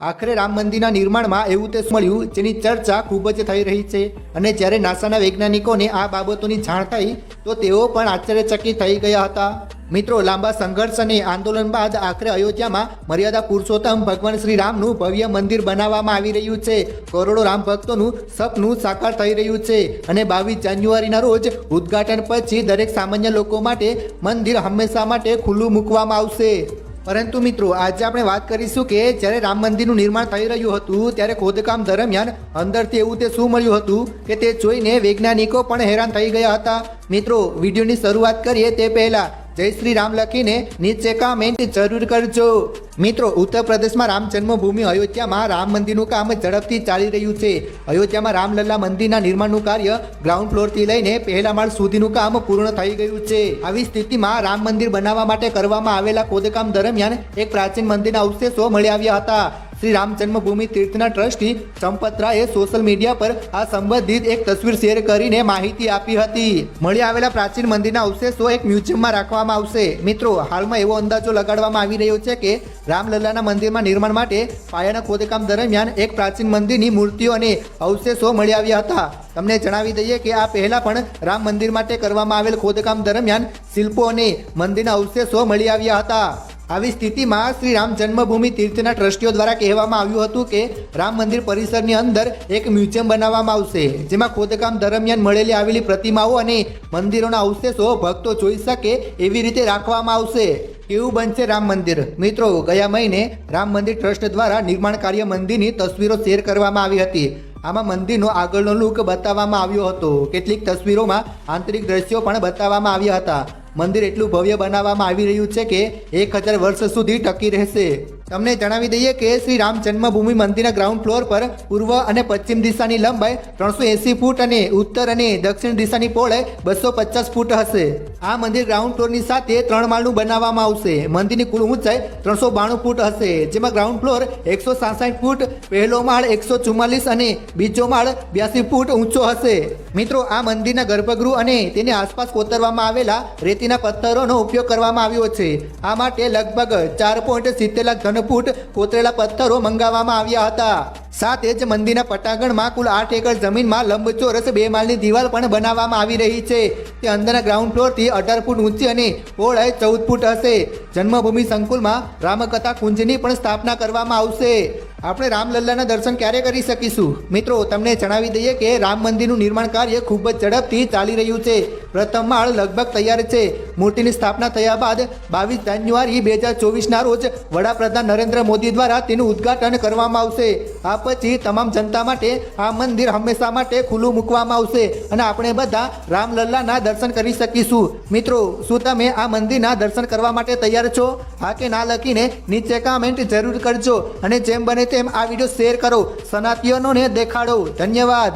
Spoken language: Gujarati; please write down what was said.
આખરે રામ મંદિરના નિર્માણમાં એવું તે મળ્યું જેની ચર્ચા ખૂબ જ થઈ રહી છે અને જ્યારે નાસાના વૈજ્ઞાનિકોને આ બાબતોની જાણ થઈ તો તેઓ પણ આશ્ચર્યચકિત થઈ ગયા હતા. મિત્રો, લાંબા સંઘર્ષ અને આંદોલન બાદ આખરે અયોધ્યામાં મર્યાદા પુરુષોત્તમ ભગવાન શ્રી રામનું ભવ્ય મંદિર બનાવવામાં આવી રહ્યું છે. કરોડો રામ ભક્તોનું સપનું સાકાર થઈ રહ્યું છે અને 22 જાન્યુઆરીના રોજ ઉદ્ઘાટન પછી દરેક સામાન્ય લોકો માટે મંદિર હંમેશા માટે ખુલ્લું મૂકવામાં આવશે. પરંતુ મિત્રો, આજે આપણે વાત કરીશું કે જ્યારે રામ મંદિરનું નિર્માણ થઈ રહ્યું હતું ત્યારે ખોદકામ દરમિયાન અંદરથી એવું તે શું મળ્યું હતું કે તે જોઈને વૈજ્ઞાનિકો પણ હેરાન થઈ ગયા હતા. મિત્રો, વિડીયોની શરૂઆત કરીએ તે પહેલા જય શ્રી રામ લખીને નીચે કમેન્ટ જરૂર કરજો. મિત્રો, ઉત્તર પ્રદેશમાં રામ જન્મભૂમિ અયોધ્યામાં રામ મંદિરનું કામ ઝડપથી ચાલી રહ્યું છે. અયોધ્યામાં રામલલ્લા મંદિરના નિર્માણનું કાર્ય ગ્રાઉન્ડ ફ્લોરથી લઈને પહેલા માળ સુધીનું કામ પૂર્ણ થઈ ગયું છે. આવી સ્થિતિમાં રામ મંદિર બનાવવા માટે કરવામાં આવેલા ખોદકામ દરમિયાન એક પ્રાચીન મંદિરના અવશેષો મળી આવ્યા હતા. શ્રી રામ જન્મભૂમિ તીર્થના ટ્રસ્ટી સંપતરાયે સોશિયલ મીડિયા પર આ સંબંધિત એક તસવીર શેર કરીને માહિતી આપી હતી. મળી આવેલા પ્રાચીન મંદિરના અવશેષો એક મ્યુઝિયમમાં રાખવામાં આવશે. મિત્રો, હાલમાં એવો અંદાજો લગાડવામાં આવી રહ્યો છે કે રામલલ્લાના મંદિરમાં નિર્માણ માટે પાયાના ખોદકામ દરમિયાન એક પ્રાચીન મંદિરની મૂર્તિઓ અને અવશેષો મળી આવ્યા હતા. તમને જણાવી દઈએ કે આ પહેલા પણ રામ મંદિર માટે કરવામાં આવેલ ખોદકામ દરમિયાન શિલ્પો અને મંદિરના અવશેષો મળી આવ્યા હતા. આવી સ્થિતિમાં શ્રી રામ જન્મભૂમિ તીર્થના ટ્રસ્ટીઓ દ્વારા કહેવામાં આવ્યું હતું કે રામ મંદિર પરિસરની અંદર એક મ્યુઝિયમ બનાવવામાં આવશે જેમાં ખોદકામ દરમિયાન મળેલી આવેલી પ્રતિમાઓ અને મંદિરોના અવશેષો ભક્તો જોઈ શકે એવી રીતે રાખવામાં આવશે. કેવું બનશે રામ મંદિર? મિત્રો, ગયા મહિને રામ મંદિર ટ્રસ્ટ દ્વારા નિર્માણ કાર્ય મંદિરની તસવીરો શેર કરવામાં આવી હતી. આમાં મંદિરનો આગળનો લુક બતાવવામાં આવ્યો હતો. કેટલીક તસવીરોમાં આંતરિક દ્રશ્યો પણ બતાવવામાં આવ્યા હતા. મંદિર એટલું ભવ્ય બનાવવામાં આવી રહ્યું છે કે 1000 વર્ષ સુધી ટકી રહેશે. તમને જણાવી દઈએ કે શ્રી રામ જન્મભૂમિ મંદિરના ગ્રાઉન્ડ ફ્લોર પર પૂર્વ અને પશ્ચિમ દિશાની લંબાઈ 380 ફૂટ અને ઉત્તર અને દક્ષિણ દિશાની પહોળાઈ 250 ફૂટ હશે. આ મંદિર ગ્રાઉન્ડ ફ્લોરની સાથે 3 માળનું બનાવવામાં આવશે. મંદિરની કુલ ઊંચાઈ 392 ફૂટ હશે, જેમાં ગ્રાઉન્ડ ફ્લોર 167 ફૂટ, પહેલો માળ 144 અને બીજો માળ 82 ફૂટ ઊંચો હશે. મિત્રો, આ મંદિરના ગર્ભગૃહ અને તેની આસપાસ કોતરવામાં આવેલા રેતીના પથ્થરોનો ઉપયોગ કરવામાં આવ્યો છે. આ માટે લગભગ 4.70 લાખ ઘનફૂટ કોતરેલા પથ્થરો મંગાવવામાં આવ્યા હતા. સાથે જ મંદિરના પટાંગણમાં કુલ 8 એકર જમીનમાં લંબચોરસ 2 માળની દિવાલ પણ બનાવવામાં આવી રહી છે. તે અંદરના ગ્રાઉન્ડ ફ્લોરથી 18 ફૂટ ઊંચી અને પહોળાઈ 14 ફૂટ હશે. જન્મભૂમિ સંકુલમાં રામકથા કુંજની પણ સ્થાપના કરવામાં આવશે. આપણે રામલલ્લાના દર્શન ક્યારે કરી શકીશું? મિત્રો, તમને જણાવી દઈએ કે રામ મંદિરનું નિર્માણ કાર્ય ખૂબ જ ઝડપથી ચાલી રહ્યું છે. પ્રથમ માળ લગભગ તૈયાર છે. મૂર્તિની સ્થાપના થયા બાદ 22 જાન્યુઆરી 2024ના રોજ વડાપ્રધાન નરેન્દ્ર મોદી દ્વારા તેનું ઉદ્ઘાટન કરવામાં આવશે. આ પછી તમામ જનતા માટે આ મંદિર હંમેશા માટે ખુલ્લું મૂકવામાં આવશે અને આપણે બધા રામલલ્લાના દર્શન કરી શકીશું. મિત્રો, શું તમે આ મંદિરના દર્શન કરવા માટે તૈયાર છો? હા કે ના લખીને નીચે કમેન્ટ જરૂર કરજો અને જેમ બને તેમ આ વિડીયો શેર કરો. સનાતીઓને દેખાડો. ધન્યવાદ.